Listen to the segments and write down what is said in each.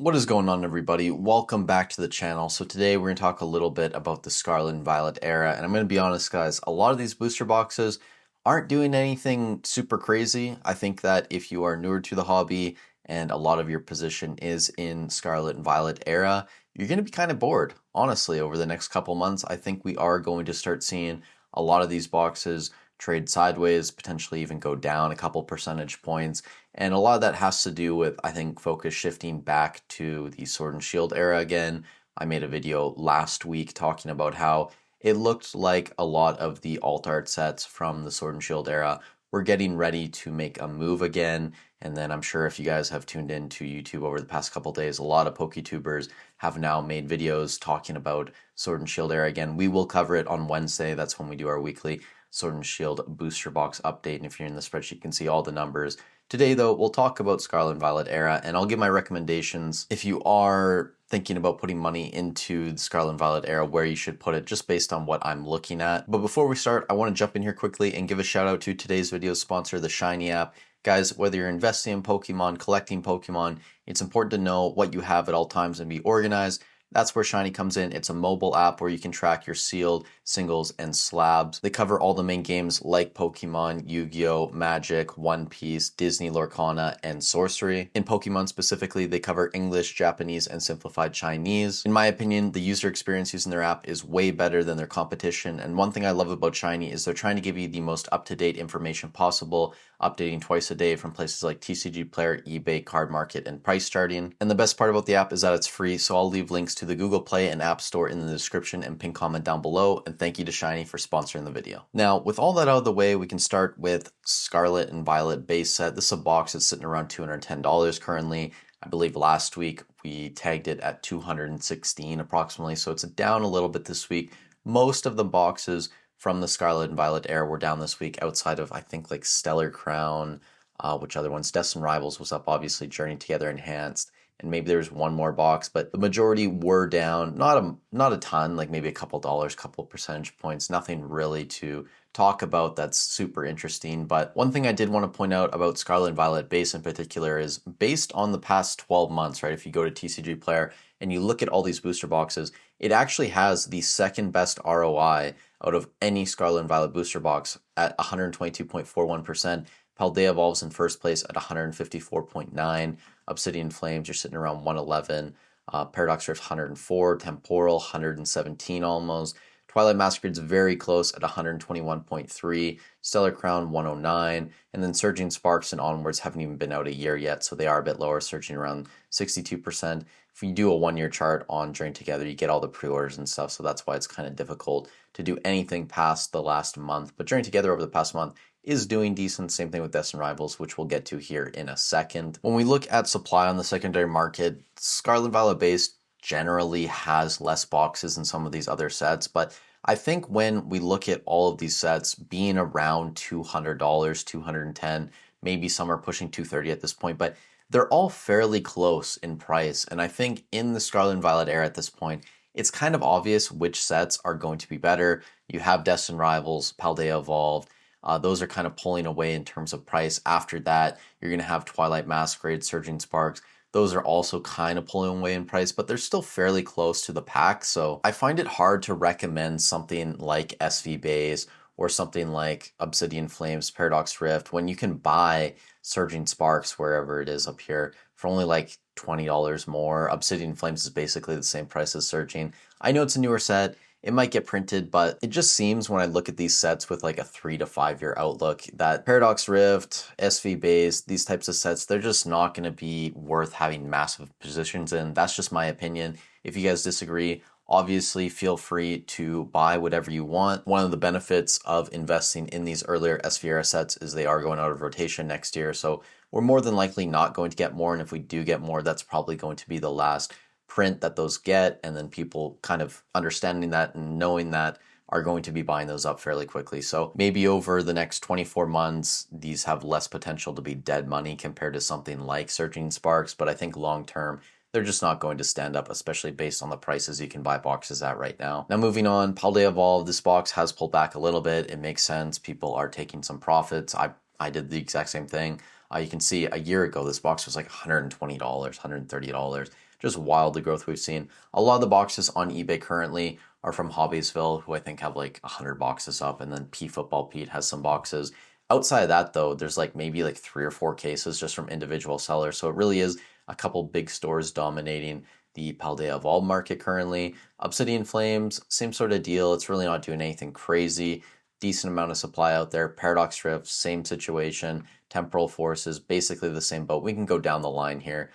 What is going on, everybody? Welcome back to the channel. So today we're going to talk a little bit about the Scarlet and Violet era, and I'm going to be honest, guys, a lot of these booster boxes aren't doing anything super crazy. I think that if you are newer to the hobby and a lot of your position is in Scarlet and Violet era, you're going to be kind of bored, honestly, over the next couple months. I think we are going to start seeing a lot of these boxes trade sideways, potentially even go down a couple percentage points. And a lot of that has to do with, I think, focus shifting back to the Sword and Shield era again. I made a video last week talking about how it looked like a lot of the alt art sets from the Sword and Shield era were getting ready to make a move again. And then I'm sure if you guys have tuned into YouTube over the past couple days, a lot of PokeTubers have now made videos talking about Sword and Shield era again. We will cover it on Wednesday. That's when we do our weekly Sword and Shield booster box update. And if you're in the spreadsheet, you can see all the numbers. Today, though, we'll talk about Scarlet and Violet era, and I'll give my recommendations if you are thinking about putting money into the Scarlet and Violet era, where you should put it, just based on what I'm looking at. But before we start, I want to jump in here quickly and give a shout out to today's video sponsor, the Shiny app. Guys, whether you're investing in Pokemon, collecting Pokemon, it's important to know what you have at all times and be organized. That's where Shiny comes in. It's a mobile app where you can track your sealed, singles, and slabs. They cover all the main games like Pokemon, Yu-Gi-Oh!, Magic, One Piece, Disney, Lorcana, and Sorcery. In Pokemon specifically, they cover English, Japanese, and simplified Chinese. In my opinion, the user experience using their app is way better than their competition, and one thing I love about Shiny is they're trying to give you the most up-to-date information possible, updating twice a day from places like TCG Player, eBay, Card Market, and Price Starting. And the best part about the app is that it's free, so I'll leave links to the Google Play and App Store in the description and pin comment down below, and thank you to Shiny for sponsoring the video. Now, with all that out of the way, we can start with Scarlet and Violet base set. This is a box that's sitting around $210 currently. I believe last week we tagged it at $216 approximately, so it's down a little bit this week. Most of the boxes from the Scarlet and Violet era were down this week, outside of, I think, like Stellar Crown, which other ones? Destined Rivals was up, obviously, Journey Together Enhanced, and maybe there's one more box, but the majority were down. Not a ton, like maybe a couple dollars, couple percentage points, nothing really to talk about that's super interesting. But one thing I did want to point out about Scarlet and Violet base in particular is based on the past 12 months, right? If you go to TCG Player and you look at all these booster boxes, it actually has the second best ROI out of any Scarlet and Violet booster box at 122.41%. Paldea Evolves in first place at 154.9. Obsidian Flames, you're sitting around 111. Paradox Rift 104. Temporal 117 almost. Twilight Masquerade's very close at 121.3. Stellar Crown 109. And then Surging Sparks and onwards haven't even been out a year yet, so they are a bit lower, surging around 62%. If you do a 1 year chart on Journey Together, you get all the pre-orders and stuff, so that's why it's kind of difficult to do anything past the last month. But Journey Together over the past month is doing decent. Same thing with Destined Rivals, which we'll get to here in a second. When we look at supply on the secondary market, Scarlet and Violet base generally has less boxes than some of these other sets, but I think when we look at all of these sets being around $200, $210, maybe some are pushing $230 at this point, but they're all fairly close in price. And I think in the Scarlet and Violet era at this point, it's kind of obvious which sets are going to be better. You have Destined Rivals, Paldea Evolved. Those are kind of pulling away in terms of price. After that, you're going to have Twilight Masquerade, Surging Sparks. Those are also kind of pulling away in price, but they're still fairly close to the pack. So I find it hard to recommend something like SV Bays or something like Obsidian Flames, Paradox Rift, when you can buy Surging Sparks, wherever it is up here, for only like $20 more. Obsidian Flames is basically the same price as Surging. I know it's a newer set. It might get printed, but it just seems when I look at these sets with like a 3 to 5 year outlook that Paradox Rift, SV Base, these types of sets, they're just not going to be worth having massive positions in. That's just my opinion. If you guys disagree, obviously feel free to buy whatever you want. One of the benefits of investing in these earlier SVR sets is they are going out of rotation next year. So we're more than likely not going to get more. And if we do get more, that's probably going to be the last print that those get, and then people kind of understanding that and knowing that are going to be buying those up fairly quickly. So maybe over the next 24 months, these have less potential to be dead money compared to something like Surging Sparks, but I think long term, they're just not going to stand up, especially based on the prices you can buy boxes at right now. Now moving on, Paldea Evolved, this box has pulled back a little bit. It makes sense. People are taking some profits. I did the exact same thing. You can see a year ago, this box was like $120, $130. Just wild the growth we've seen. A lot of the boxes on eBay currently are from Hobbiesville, who I think have like 100 boxes up, and then P Football Pete has some boxes. Outside of that, though, there's like maybe like 3 or 4 cases just from individual sellers. So it really is a couple big stores dominating the Paldea Evolved market currently. Obsidian Flames, same sort of deal. It's really not doing anything crazy. Decent amount of supply out there. Paradox Drift, same situation. Temporal Forces, basically the same boat. We can go down the line here.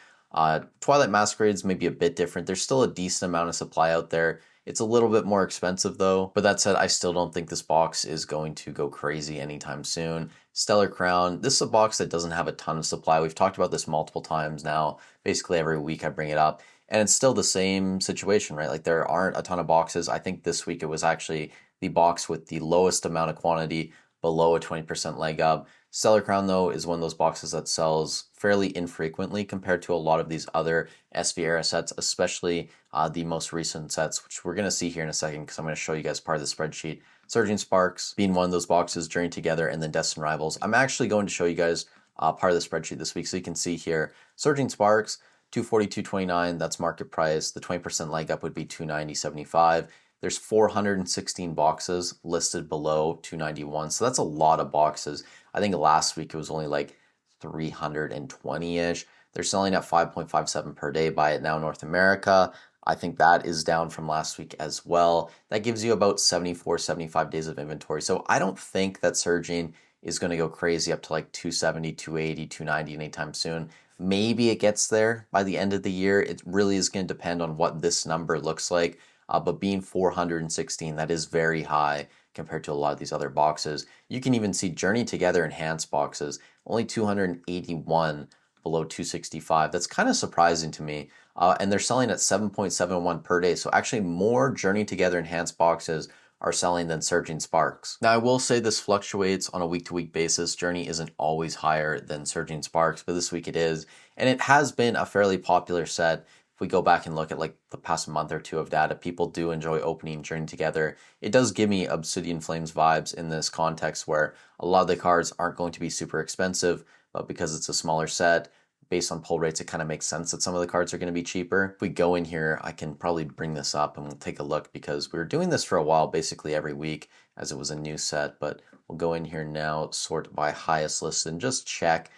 Twilight Masquerades may be a bit different. There's still a decent amount of supply out there. It's a little bit more expensive though, but that said, I still don't think this box is going to go crazy anytime soon. Stellar Crown, this is a box that doesn't have a ton of supply. We've talked about this multiple times now. Basically every week I bring it up, and it's still the same situation, right? Like there aren't a ton of boxes. I think this week it was actually the box with the lowest amount of quantity, below a 20% leg up. Stellar Crown, though, is one of those boxes that sells fairly infrequently compared to a lot of these other SV era sets, especially the most recent sets, which we're going to see here in a second because I'm going to show you guys part of the spreadsheet. Surging Sparks being one of those boxes, Journey Together, and then Destined Rivals. I'm actually going to show you guys part of the spreadsheet this week so you can see here. Surging Sparks, 242.29, that's market price. The 20% leg up would be 290.75. There's 416 boxes listed below 291, so that's a lot of boxes. I think last week it was only like 320-ish. They're selling at 5.57 per day by It Now North America. I think that is down from last week as well. That gives you about 74, 75 days of inventory. So I don't think that surging is going to go crazy up to like 270, 280, 290 anytime soon. Maybe it gets there by the end of the year. It really is going to depend on what this number looks like. But being 416, that is very high compared to a lot of these other boxes. You can even see Journey Together enhanced boxes, only 281 below 265. That's kind of surprising to me. And they're selling at 7.71 per day. So actually more Journey Together enhanced boxes are selling than Surging Sparks. Now I will say this fluctuates on a week-to-week basis. Journey isn't always higher than Surging Sparks, but this week it is. And it has been a fairly popular set. If we go back and look at like the past month or two of data, people do enjoy opening Journey Together. It does give me Obsidian Flames vibes in this context where a lot of the cards aren't going to be super expensive, but because it's a smaller set, based on pull rates, it kind of makes sense that some of the cards are going to be cheaper. If we go in here, I can probably bring this up and we'll take a look because we were doing this for a while, basically every week as it was a new set, but we'll go in here now, sort by highest list and just check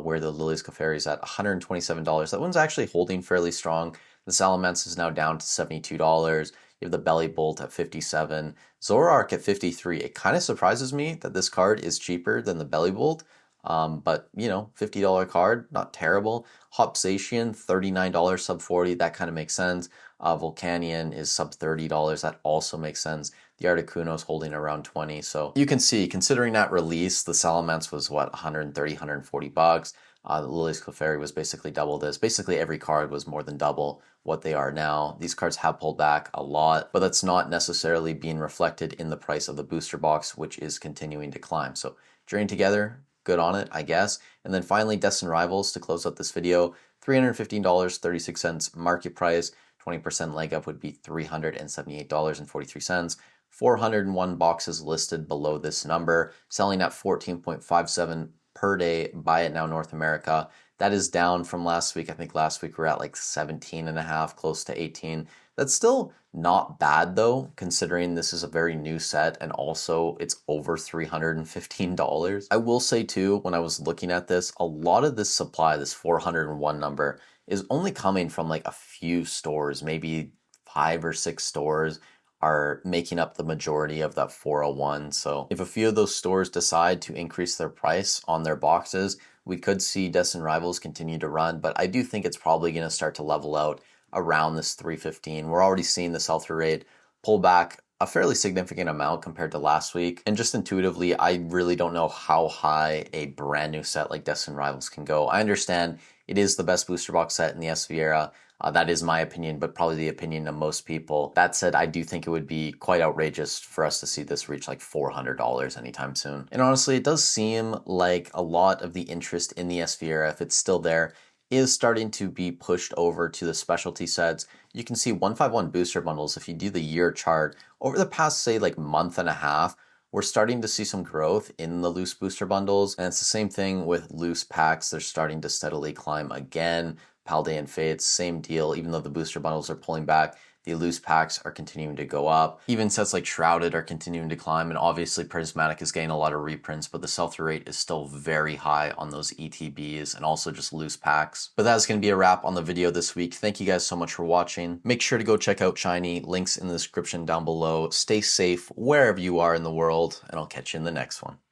where the Lilies Clefairy is at $127. That one's actually holding fairly strong. The Salamence is now down to $72. You have the Belly Bolt at $57. Zoroark at $53. It kind of surprises me that this card is cheaper than the Belly Bolt. But you know, $50 card, not terrible. Hopsation, $39 sub 40, that kind of makes sense. Volcanion is sub $30, that also makes sense. The Articuno's holding around 20, so you can see, considering that release, the Salamence was what, 130, 140 bucks. The Lilies Clefairy was basically double this. Basically every card was more than double what they are now. These cards have pulled back a lot, but that's not necessarily being reflected in the price of the booster box, which is continuing to climb. So Journey Together, good on it, I guess. And then finally, Destined Rivals to close out this video, $315.36 market price. 20% leg up would be $378.43. 401 boxes listed below this number, selling at 14.57 per day by It Now North America. That is down from last week. I think last week we were at like 17 and a half, close to 18. That's still not bad though, considering this is a very new set and also it's over $315. I will say too, when I was looking at this, a lot of this supply, this 401 number, is only coming from like a few stores, maybe 5 or 6 stores are making up the majority of that 401. So if a few of those stores decide to increase their price on their boxes, we could see Destined Rivals continue to run, but I do think it's probably going to start to level out around this 315. We're already seeing the sell-through rate pull back a fairly significant amount compared to last week. And just intuitively, I really don't know how high a brand new set like Destined Rivals can go. I understand it is the best booster box set in the SV era. That is my opinion, but probably the opinion of most people. That said, I do think it would be quite outrageous for us to see this reach like $400 anytime soon. And honestly, it does seem like a lot of the interest in the SV era, if it's still there, is starting to be pushed over to the specialty sets. You can see 151 booster bundles, if you do the year chart, over the past, say, like month and a half, we're starting to see some growth in the loose booster bundles. And it's the same thing with loose packs. They're starting to steadily climb again. Paldean Fates, same deal. Even though the booster bundles are pulling back, the loose packs are continuing to go up. Even sets like Shrouded are continuing to climb, and obviously Prismatic is getting a lot of reprints, but the sell-through rate is still very high on those ETBs and also just loose packs. But that's going to be a wrap on the video this week. Thank you guys so much for watching. Make sure to go check out Shiny, links in the description down below. Stay safe wherever you are in the world, and I'll catch you in the next one.